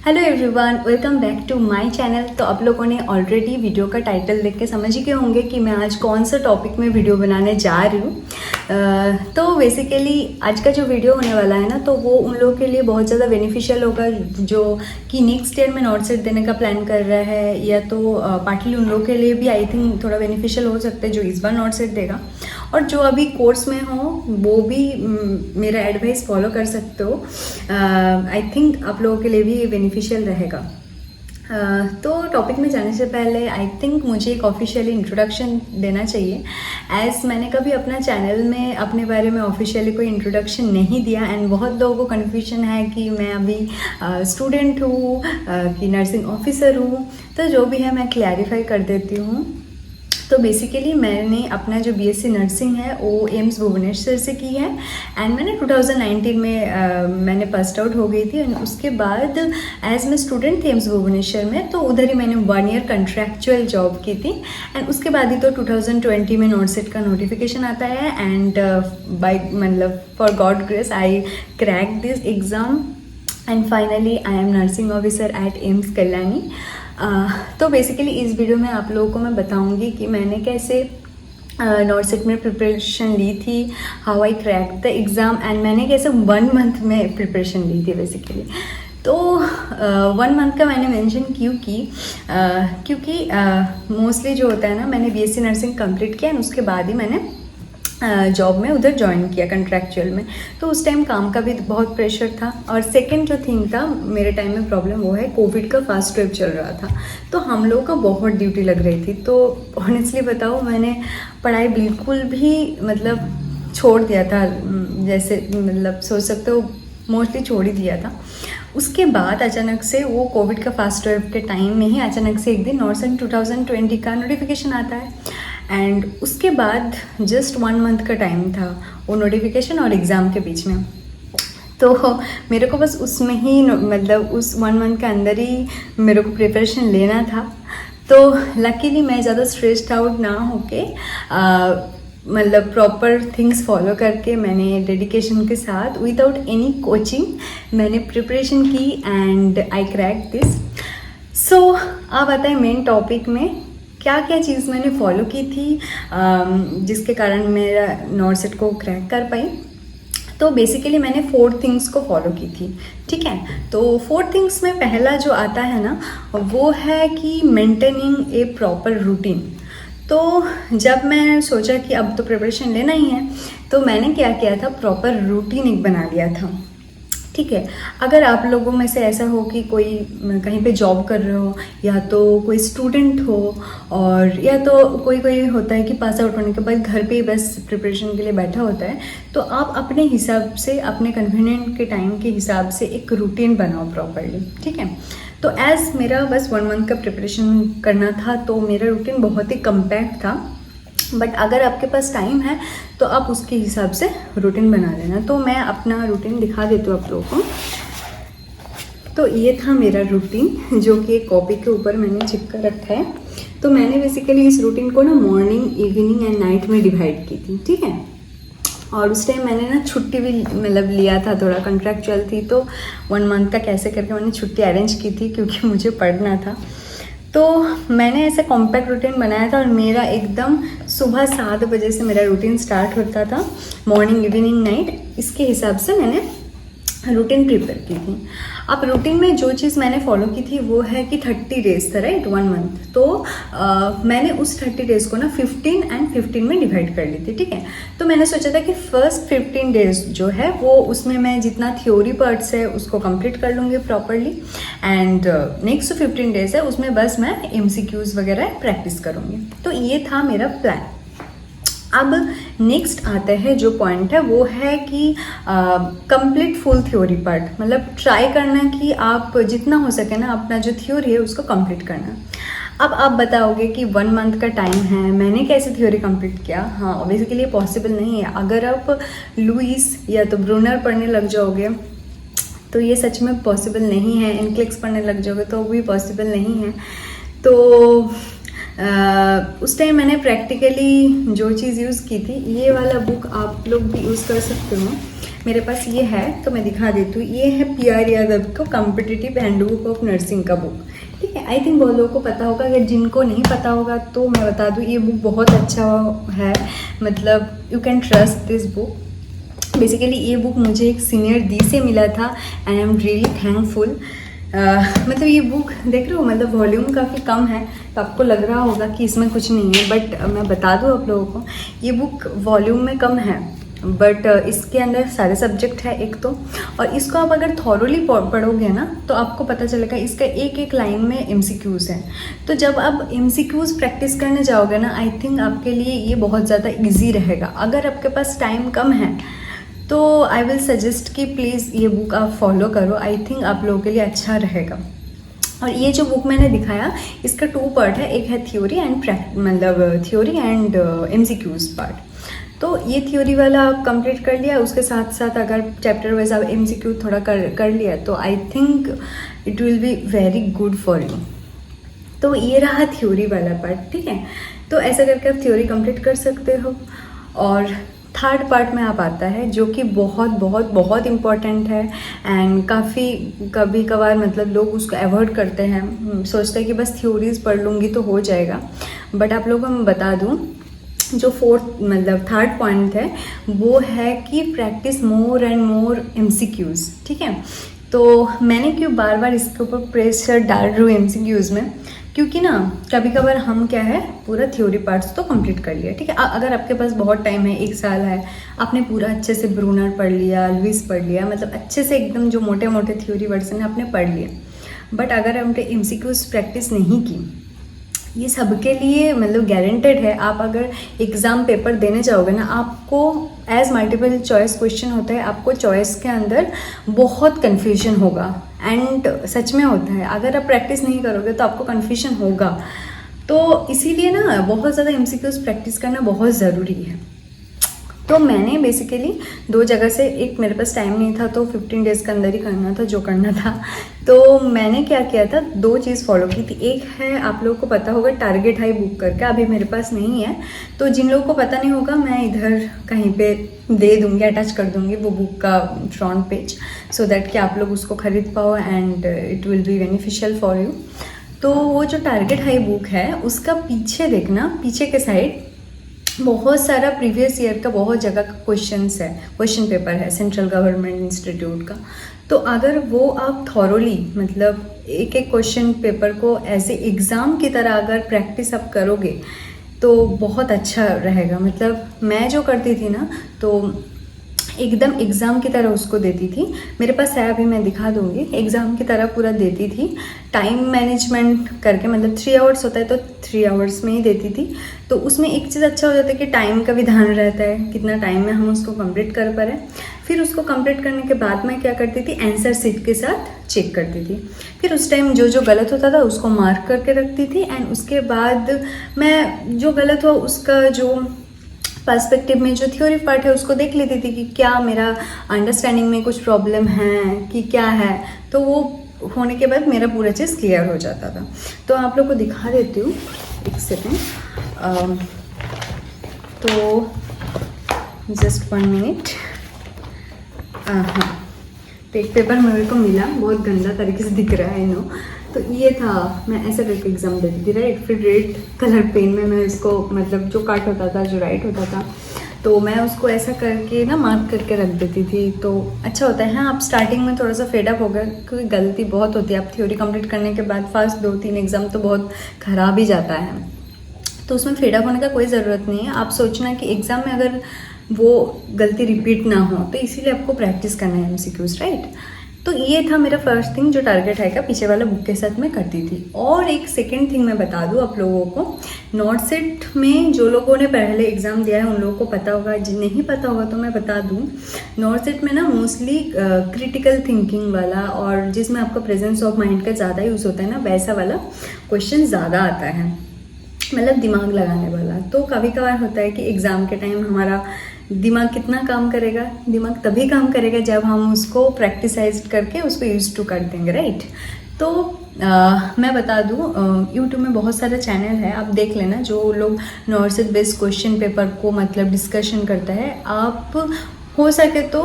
Hello everyone, welcome back to my channel. तो आप लोगों ने ऑलरेडी वीडियो का टाइटल देख के समझ ही गए होंगे कि मैं आज कौन सा टॉपिक में वीडियो बनाने जा रही हूँ। तो बेसिकली आज का जो वीडियो होने वाला है ना, तो वो उन लोगों के लिए बहुत ज़्यादा बेनिफिशियल होगा जो कि नेक्स्ट ईयर में नॉर्थ सेट देने का प्लान कर रहा है, या तो पार्टली उन लोगों के लिए भी आई थिंक थोड़ा बेनिफिशियल हो सकता है जो इस बार नॉर्थ सेट देगा, और जो अभी कोर्स में हो वो भी मेरा एडवाइस फॉलो कर सकते हो। आई थिंक आप लोगों के लिए भी ये बेनिफिशियल रहेगा। तो टॉपिक में जाने से पहले आई थिंक मुझे एक ऑफिशियली इंट्रोडक्शन देना चाहिए, एज मैंने कभी अपना चैनल में अपने बारे में ऑफिशियली कोई इंट्रोडक्शन नहीं दिया। एंड बहुत लोगों को कन्फ्यूजन है कि मैं अभी स्टूडेंट हूँ कि नर्सिंग ऑफिसर हूँ। तो जो भी है मैं क्लैरिफाई कर देती हूँ। तो बेसिकली मैंने अपना जो बीएससी नर्सिंग है वो एम्स भुवनेश्वर से की है, एंड मैंने 2019 में मैंने पास आउट हो गई थी। एंड उसके बाद एज मैं स्टूडेंट थी एम्स भुवनेश्वर में, तो उधर ही मैंने 1 ईयर कंट्रैक्चुअल जॉब की थी। एंड उसके बाद ही तो 2020 में नॉर्थ सेट का नोटिफिकेशन आता है, एंड बाय मतलब for God grace I crack this exam and finally I am nursing officer eight AIIMS Kalyani. तो बेसिकली इस वीडियो में आप लोगों को मैं बताऊंगी कि मैंने कैसे नॉर्थ सेट में प्रिपरेशन ली थी, how I crack the exam, and मैंने कैसे 1 मंथ में प्रिपरेशन ली थी बेसिकली। तो 1 मंथ का मैंने मेंशन क्योंकि मोस्टली जो होता है ना, मैंने बीएससी नर्सिंग कंप्लीट किया एंड उसके बाद ही मैंने जॉब में उधर ज्वाइन किया कंट्रैक्चुअल में। तो उस टाइम काम का भी बहुत प्रेशर था, और सेकंड जो थिंग था मेरे टाइम में प्रॉब्लम वो है कोविड का फास्ट वेव चल रहा था, तो हम लोगों का बहुत ड्यूटी लग रही थी। तो ऑनेस्टली बताओ, मैंने पढ़ाई बिल्कुल भी मतलब छोड़ दिया था, जैसे मतलब सोच सकते हो मोस्टली छोड़ ही दिया था। उसके बाद अचानक से वो कोविड का फास्ट वेव के टाइम में ही अचानक से एक दिन नॉर्थ सेट 2020 का नोटिफिकेशन आता है, एंड उसके बाद जस्ट 1 मंथ का टाइम था वो नोटिफिकेशन और एग्ज़ाम के बीच में। तो मेरे को बस उसमें ही मतलब उस 1 मंथ के अंदर ही मेरे को प्रिपरेशन लेना था। तो लकीली मैं ज़्यादा स्ट्रेस्ड आउट ना होके मतलब प्रॉपर थिंग्स फॉलो करके मैंने डेडिकेशन के साथ विदाउट एनी कोचिंग मैंने प्रिपरेशन की, एंड आई क्रैक दिस। सो अब आता है मेन टॉपिक में, क्या क्या चीज़ मैंने फॉलो की थी जिसके कारण मेरा नॉर्थ सेट को क्रैक कर पाई। तो बेसिकली मैंने 4 थिंग्स को फॉलो की थी, ठीक है। तो 4 थिंग्स में पहला जो आता है ना, वो है कि मेंटेनिंग ए प्रॉपर रूटीन। तो जब मैं सोचा कि अब तो प्रिपरेशन लेना ही है, तो मैंने क्या किया था, प्रॉपर रूटीन एक बना लिया था, ठीक है। अगर आप लोगों में से ऐसा हो कि कोई कहीं पे जॉब कर रहे हो, या तो कोई स्टूडेंट हो, और या तो कोई होता है कि पास आउट होने के बाद घर पे ही बस प्रिपरेशन के लिए बैठा होता है, तो आप अपने हिसाब से, अपने कन्वीनियंट के टाइम के हिसाब से एक रूटीन बनाओ प्रॉपरली, ठीक है। तो एज़ मेरा बस 1 मंथ का प्रिपरेशन करना था, तो मेरा रूटीन बहुत ही कम्पैक्ट था। बट अगर आपके पास टाइम है तो आप उसके हिसाब से रूटीन बना लेना। तो मैं अपना रूटीन दिखा देती हूँ आप लोगों को। तो ये था मेरा रूटीन, जो कि एक कॉपी के ऊपर मैंने चिपका रखा है। तो मैंने बेसिकली इस रूटीन को ना मॉर्निंग, इवनिंग एंड नाइट में डिवाइड की थी, ठीक है। और उस टाइम मैंने ना छुट्टी भी मतलब लिया था, थोड़ा कंट्रैक्चुअल थी, तो 1 मंथ का कैसे करके मैंने छुट्टी अरेंज की थी क्योंकि मुझे पढ़ना था। तो मैंने ऐसा कॉम्पैक्ट रूटीन बनाया था, और मेरा एकदम सुबह 7 बजे से मेरा रूटीन स्टार्ट होता था, मॉर्निंग, इवनिंग, नाइट, इसके हिसाब से मैंने रूटीन प्रिपेयर की थी। अब रूटीन में जो चीज़ मैंने फॉलो की थी वो है कि 30 डेज था, राइट, 1 मंथ। तो मैंने उस 30 डेज को ना 15 एंड 15 में डिवाइड कर ली थी, ठीक है। तो मैंने सोचा था कि फर्स्ट 15 डेज जो है वो उसमें मैं जितना थ्योरी पार्ट्स है उसको कंप्लीट कर लूँगी प्रॉपरली, एंड नेक्स्ट 15 डेज है उसमें बस मैं MCQs वगैरह प्रैक्टिस करूँगी। तो ये था मेरा प्लान। अब नेक्स्ट आता है जो पॉइंट है, वो है कि कंप्लीट फुल थ्योरी पार्ट, मतलब ट्राई करना कि आप जितना हो सके ना अपना जो थ्योरी है उसको कंप्लीट करना। अब आप बताओगे कि 1 मंथ का टाइम है, मैंने कैसे थ्योरी कंप्लीट किया। हाँ, बेसिकली ये पॉसिबल नहीं है। अगर आप लुइस या तो ब्रूनर पढ़ने लग जाओगे तो ये सच में पॉसिबल नहीं है, इनक्लेक्स पढ़ने लग जाओगे तो भी पॉसिबल नहीं है। तो उस टाइम मैंने प्रैक्टिकली जो चीज़ यूज़ की थी, ये वाला बुक आप लोग भी यूज़ कर सकते हो, मेरे पास ये है तो मैं दिखा देती हूँ। ये है PR यादव का कॉम्पिटिटिव हैंडबुक ऑफ नर्सिंग का बुक, ठीक है। आई थिंक बहुत लोगों को पता होगा, अगर जिनको नहीं पता होगा तो मैं बता दूँ, ये बुक बहुत अच्छा है, मतलब you can trust this book. Basically ये बुक मुझे एक सीनियर दी से मिला था and I am really thankful. मतलब ये बुक देख रहे हो, मतलब वॉल्यूम काफ़ी कम है तो आपको लग रहा होगा कि इसमें कुछ नहीं है, बट मैं बता दूँ आप लोगों को, ये बुक वॉल्यूम में कम है बट इसके अंदर सारे सब्जेक्ट है एक तो, और इसको आप अगर थॉरोली पढ़ोगे ना तो आपको पता चलेगा इसका एक एक लाइन में MCQs हैं। तो जब आप MCQs प्रैक्टिस करने जाओगे ना, आई थिंक आपके लिए ये बहुत ज़्यादा इजी रहेगा। अगर आपके पास टाइम कम है तो आई विल सजेस्ट कि प्लीज़ ये बुक आप फॉलो करो, आई थिंक आप लोगों के लिए अच्छा रहेगा। और ये जो बुक मैंने दिखाया इसका 2 पार्ट है, एक है थ्योरी एंड मतलब थ्योरी एंड MCQs पार्ट। तो ये थ्योरी वाला आप कंप्लीट कर लिया, उसके साथ साथ अगर चैप्टर वाइज आप MCQ थोड़ा कर लिया तो आई think it will be very good for you. तो ये रहा थ्योरी वाला पार्ट, ठीक है। तो ऐसा करके आप थ्योरी कंप्लीट कर सकते हो। और थर्ड पार्ट में आप आता है जो कि बहुत बहुत बहुत इम्पॉर्टेंट है एंड काफ़ी कभी कभार मतलब लोग उसको अवॉइड करते हैं, सोचते हैं कि बस थ्योरीज पढ़ लूँगी तो हो जाएगा। बट आप लोगों को मैं बता दूँ, जो थर्ड पॉइंट है वो है कि practice more and more MCQs, ठीक है। तो मैंने क्यों बार बार इसके ऊपर प्रेशर डाल रही हूँ MCQs में, क्योंकि ना कभी कभार हम क्या है पूरा थ्योरी पार्ट्स तो कंप्लीट कर लिया, ठीक है। अगर आपके पास बहुत टाइम है, 1 साल है, आपने पूरा अच्छे से ब्रूनर पढ़ लिया, लुईस पढ़ लिया, मतलब अच्छे से एकदम जो मोटे मोटे थ्योरी वर्ड्स हैं आपने पढ़ लिए, बट अगर हमने MCQs प्रैक्टिस नहीं की, ये सबके लिए मतलब गारंटेड है। आप अगर एग्ज़ाम पेपर देने जाओगे ना, आपको एज मल्टीपल चॉइस क्वेश्चन होता है, आपको चॉइस के अंदर बहुत कन्फ्यूजन होगा एंड सच में होता है। अगर आप प्रैक्टिस नहीं करोगे तो आपको कन्फ्यूजन होगा। तो इसीलिए ना बहुत ज़्यादा MCQs प्रैक्टिस करना बहुत ज़रूरी है। तो मैंने बेसिकली 2 जगह से, एक मेरे पास टाइम नहीं था तो 15 डेज़ के अंदर ही करना था जो करना था, तो मैंने क्या किया था, 2 चीज़ फॉलो की थी। एक है आप लोगों को पता होगा टारगेट हाई बुक करके, अभी मेरे पास नहीं है, तो जिन लोगों को पता नहीं होगा मैं इधर कहीं पे दे दूँगी, अटैच कर दूँगी वो बुक का फ्रंट पेज, सो दैट कि आप लोग उसको खरीद पाओ and it will be beneficial for you. तो वो जो टारगेट हाई बुक है उसका पीछे देखना, पीछे के साइड बहुत सारा प्रीवियस ईयर का बहुत जगह का क्वेश्चन पेपर है सेंट्रल गवर्नमेंट इंस्टीट्यूट का। तो अगर वो आप थॉरोली मतलब एक एक क्वेश्चन पेपर को ऐसे एग्ज़ाम की तरह अगर प्रैक्टिस आप करोगे तो बहुत अच्छा रहेगा। मतलब मैं जो करती थी ना तो एकदम एग्ज़ाम की तरह उसको देती थी। मेरे पास है अभी, मैं दिखा दूँगी, एग्ज़ाम की तरह पूरा देती थी, टाइम मैनेजमेंट करके, मतलब 3 आवर्स होता है तो 3 आवर्स में ही देती थी। तो उसमें एक चीज़ अच्छा हो जाता है कि टाइम का भी ध्यान रहता है, कितना टाइम में हम उसको कंप्लीट कर पा रहे हैं। फिर उसको कंप्लीट करने के बाद मैं क्या करती थी, आंसर शीट के साथ चेक करती थी। फिर उस टाइम जो जो गलत होता था उसको मार्क करके रखती थी एंड उसके बाद मैं जो गलत हुआ उसका जो पर्सपेक्टिव में जो थ्योरी पार्ट है उसको देख लेती थी कि क्या मेरा अंडरस्टैंडिंग में कुछ प्रॉब्लम है कि क्या है। तो वो होने के बाद मेरा पूरा चीज़ क्लियर हो जाता था। तो आप लोग को दिखा देती हूँ, एक सेकेंड, तो जस्ट 1 मिनट। हाँ, तो एक पेपर मेरे को मिला, बहुत गंदा तरीके से दिख रहा है नो, तो ये था, मैं ऐसा करके एग्ज़ाम देती थी, राइट। फिर रेड कलर पेन में मैं इसको मतलब जो कट होता था, जो राइट होता था, तो मैं उसको ऐसा करके ना मार्क करके रख देती थी। तो अच्छा होता है। हाँ, आप स्टार्टिंग में थोड़ा सा फेडअप हो गया क्योंकि गलती बहुत होती है। आप थ्योरी कंप्लीट करने के बाद फर्स्ट 2-3 एग्ज़ाम तो बहुत ख़राब ही जाता है, तो उसमें फेडअप होने का कोई ज़रूरत नहीं है। आप सोचना कि एग्ज़ाम में अगर वो गलती रिपीट ना हो, तो इसीलिए आपको प्रैक्टिस करना है MCQs, राइट। तो ये था मेरा फर्स्ट थिंग जो टारगेट है का पीछे वाला बुक के साथ मैं करती थी। और एक सेकेंड थिंग मैं बता दूँ आप लोगों को, नॉट सेट में जो लोगों ने पहले एग्ज़ाम दिया है उन लोगों को पता होगा, जिन नहीं पता होगा तो मैं बता दूँ। नॉट सेट में ना मोस्टली क्रिटिकल थिंकिंग वाला और जिसमें आपका प्रेजेंस ऑफ माइंड का ज़्यादा यूज़ होता है ना, वैसा वाला क्वेश्चन ज़्यादा आता है, मतलब दिमाग लगाने वाला। तो कभी कभार होता है कि एग्ज़ाम के टाइम हमारा दिमाग कितना काम करेगा, दिमाग तभी काम करेगा जब हम उसको प्रैक्टिसाइज करके उसको यूज टू कर देंगे, राइट। तो मैं बता दूँ, यूट्यूब में बहुत सारे चैनल है, आप देख लेना, जो लोग not set based question paper को मतलब डिस्कशन करता है। आप हो सके तो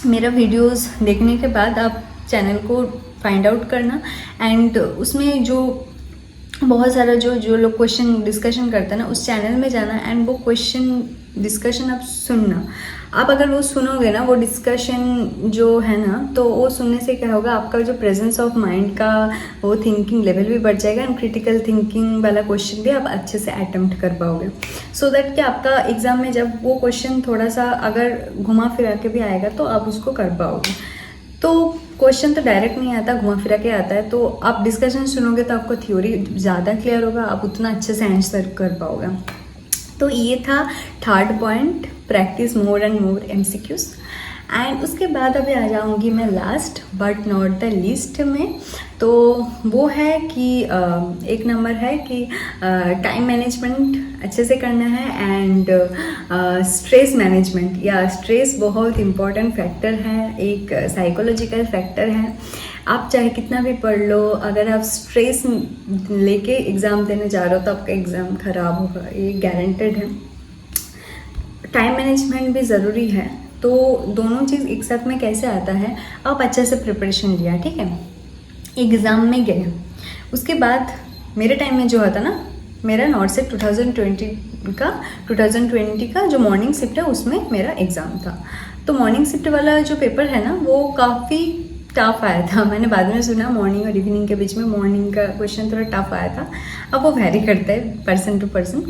मेरा वीडियोस देखने के बाद आप चैनल को फाइंड आउट करना, एंड उसमें जो बहुत सारा जो लोग क्वेश्चन डिस्कशन करते हैं ना, उस चैनल में जाना एंड वो क्वेश्चन डिस्कशन आप सुनना। आप अगर वो सुनोगे ना, वो डिस्कशन जो है ना, तो वो सुनने से क्या होगा, आपका जो प्रेजेंस ऑफ माइंड का वो थिंकिंग लेवल भी बढ़ जाएगा, एंड क्रिटिकल थिंकिंग वाला क्वेश्चन भी आप अच्छे से अटेम्प्ट कर पाओगे, सो दैट कि आपका एग्ज़ाम में जब वो क्वेश्चन थोड़ा सा अगर घुमा फिरा के भी आएगा तो आप उसको कर पाओगे। तो क्वेश्चन तो डायरेक्ट नहीं आता, घुमा फिरा के आता है, तो आप डिस्कशन सुनोगे तो आपको थ्योरी ज़्यादा क्लियर होगा, आप उतना अच्छे से आंसर कर पाओगे। तो ये था third point, practice more and more MCQs। And उसके बाद अभी आ जाऊंगी मैं last but not the least में, तो वो है कि एक नंबर है कि टाइम मैनेजमेंट अच्छे से करना है, एंड स्ट्रेस मैनेजमेंट, या स्ट्रेस बहुत इम्पॉर्टेंट फैक्टर है, एक साइकोलॉजिकल फैक्टर है। आप चाहे कितना भी पढ़ लो, अगर आप स्ट्रेस लेके एग्ज़ाम देने जा रहे हो तो आपका एग्ज़ाम ख़राब होगा, ये गारंटेड है। टाइम मैनेजमेंट भी ज़रूरी है, तो दोनों चीज़ एक साथ में कैसे आता है, आप अच्छे से प्रिपरेशन लिया, ठीक है, एग्ज़ाम में गए। उसके बाद मेरे टाइम में जो होता ना, मेरा नॉर्थ से 2020 का जो मॉर्निंग शिफ्ट है उसमें मेरा एग्ज़ाम था। तो मॉर्निंग शिफ्ट वाला जो पेपर है ना, वो काफ़ी टफ आया था। मैंने बाद में सुना मॉर्निंग और इवनिंग के बीच में मॉर्निंग का क्वेश्चन थोड़ा टफ आया था, अब वो वेरी करता है पर्सन टू पर्सन।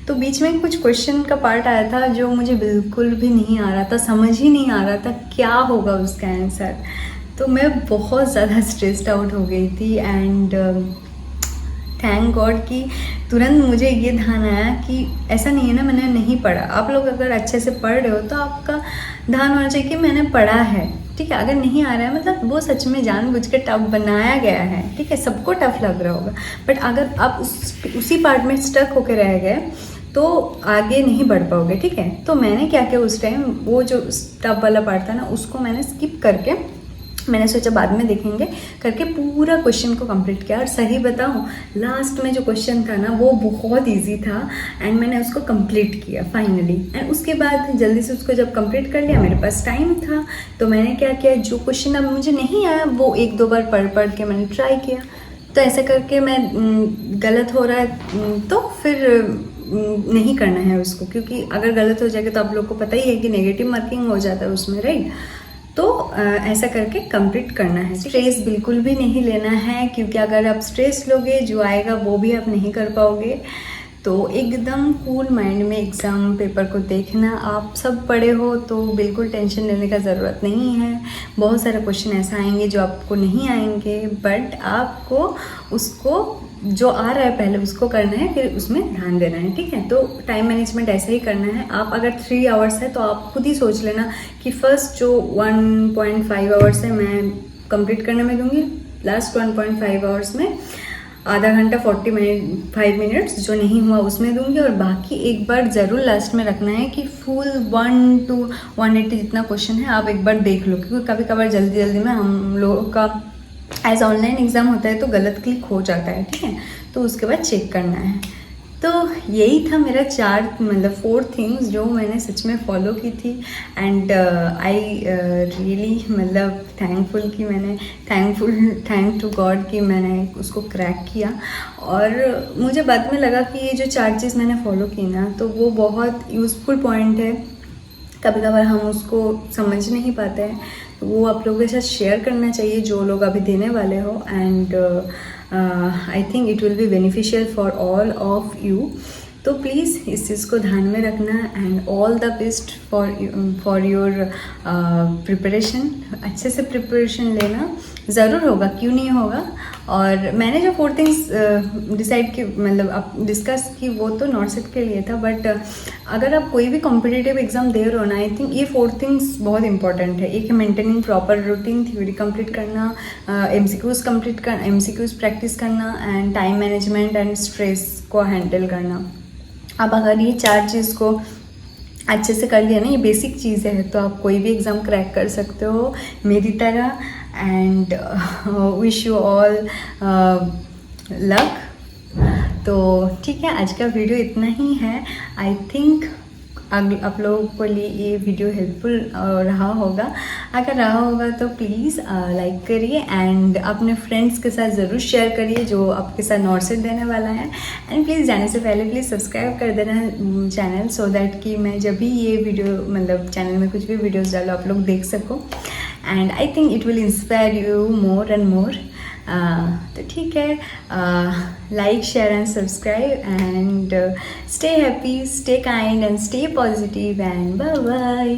तो बीच में कुछ क्वेश्चन का पार्ट आया था जो मुझे बिल्कुल भी नहीं आ रहा था, समझ ही नहीं आ रहा था क्या होगा उसका आंसर। तो मैं बहुत ज़्यादा स्ट्रेस्ड आउट हो गई थी, एंड थैंक गॉड कि तुरंत मुझे ये ध्यान आया कि ऐसा नहीं है ना मैंने नहीं पढ़ा। आप लोग अगर अच्छे से पढ़ रहे हो तो आपका ध्यान होना चाहिए कि मैंने पढ़ा है, ठीक है। अगर नहीं आ रहा है मतलब वो सच में जानबूझ के टफ बनाया गया है, ठीक है, सबको टफ लग रहा होगा, बट अगर आप उसी पार्ट में स्टक होकर रह गए तो आगे नहीं बढ़ पाओगे, ठीक है। तो मैंने क्या किया उस टाइम, वो जो टफ वाला पार्ट था ना उसको मैंने स्किप करके, मैंने सोचा बाद में देखेंगे करके पूरा क्वेश्चन को कंप्लीट किया। और सही बताऊं, लास्ट में जो क्वेश्चन था ना वो बहुत इजी था, एंड मैंने उसको कंप्लीट किया फाइनली। एंड उसके बाद जल्दी से उसको जब कंप्लीट कर लिया, मेरे पास टाइम था, तो मैंने क्या किया, जो क्वेश्चन अब मुझे नहीं आया वो 1-2 बार पढ़ के मैंने ट्राई किया। तो ऐसा करके मैं गलत हो रहा है तो फिर नहीं करना है उसको, क्योंकि अगर गलत हो जाएगा तो आप लोग को पता ही है कि नेगेटिव मार्किंग हो जाता है उसमें, राइट। तो ऐसा करके कंप्लीट करना है। स्ट्रेस बिल्कुल भी नहीं लेना है, क्योंकि अगर आप स्ट्रेस लोगे जो आएगा वो भी आप नहीं कर पाओगे। तो एकदम कूल माइंड में एग्ज़ाम पेपर को देखना। आप सब पढ़े हो तो बिल्कुल टेंशन लेने का ज़रूरत नहीं है। बहुत सारे क्वेश्चन ऐसा आएंगे जो आपको नहीं आएंगे, बट आपको उसको जो आ रहा है पहले उसको करना है, फिर उसमें ध्यान देना है, ठीक है। तो टाइम मैनेजमेंट ऐसा ही करना है। आप अगर 3 आवर्स है तो आप खुद ही सोच लेना कि फर्स्ट जो 1.5 आवर्स है मैं कंप्लीट करने में दूंगी, लास्ट 1.5 आवर्स में आधा घंटा 45 मिनट्स जो नहीं हुआ उसमें दूंगी, और बाकी एक बार ज़रूर लास्ट में रखना है कि फुल 1 to 180 जितना क्वेश्चन है आप एक बार देख लो, क्योंकि कभी कभार जल्दी जल्दी में हम लोगों का एज ऑनलाइन एग्ज़ाम होता है तो गलत क्लिक हो जाता है, ठीक है। तो उसके बाद चेक करना है। तो यही था मेरा 4 थिंग्स जो मैंने सच में फॉलो की थी, एंड आई रियली थैंकफुल कि मैंने थैंक टू गॉड कि मैंने उसको क्रैक किया। और मुझे बाद में लगा कि ये जो 4 चीज़ मैंने फॉलो की ना, तो वो बहुत यूज़फुल पॉइंट है। कभी कभार हम उसको समझ नहीं पाते हैं, तो वो आप लोगों के साथ शेयर करना चाहिए जो लोग अभी देने वाले हो, and I think it will be beneficial for all of you. तो प्लीज़ इस चीज़ को ध्यान में रखना, and all the best for your preparation. अच्छे से प्रिपरेशन लेना, ज़रूर होगा, क्यों नहीं होगा। और मैंने जो 4 थिंग्स डिसाइड की आप डिस्कस की वो तो नॉर्थ सेट के लिए था, बट अगर आप कोई भी कॉम्पिटिटिव एग्जाम दे रहे हो ना, आई थिंक ये 4 थिंग्स बहुत इंपॉर्टेंट है। एक है maintaining proper routine, theory complete करना, MCQs कंप्लीट करना, MCQs प्रैक्टिस करना, and time management and stress को हैंडल करना। अब अगर ये 4 चीज़ को अच्छे से कर लिया ना, ये बेसिक चीज़ें हैं, तो आप कोई भी एग्ज़ाम क्रैक कर सकते हो मेरी तरह। And wish you all luck. तो ठीक है, आज का वीडियो इतना ही है। आई थिंक आप लोगों को लिए ये वीडियो हेल्पफुल रहा होगा। अगर रहा होगा तो प्लीज़ लाइक करिए एंड अपने फ्रेंड्स के साथ ज़रूर शेयर करिए जो आपके साथ नॉट सेट देने वाला है। एंड प्लीज़ जाने से पहले प्लीज़ सब्सक्राइब कर देना चैनल, सो दैट कि मैं जब भी ये वीडियो मतलब चैनल में कुछ भी वीडियोस डालो आप लोग देख सको। And I think it will inspire you more and more. तो ठीक है, like share and subscribe and stay happy, stay kind and stay positive and bye bye.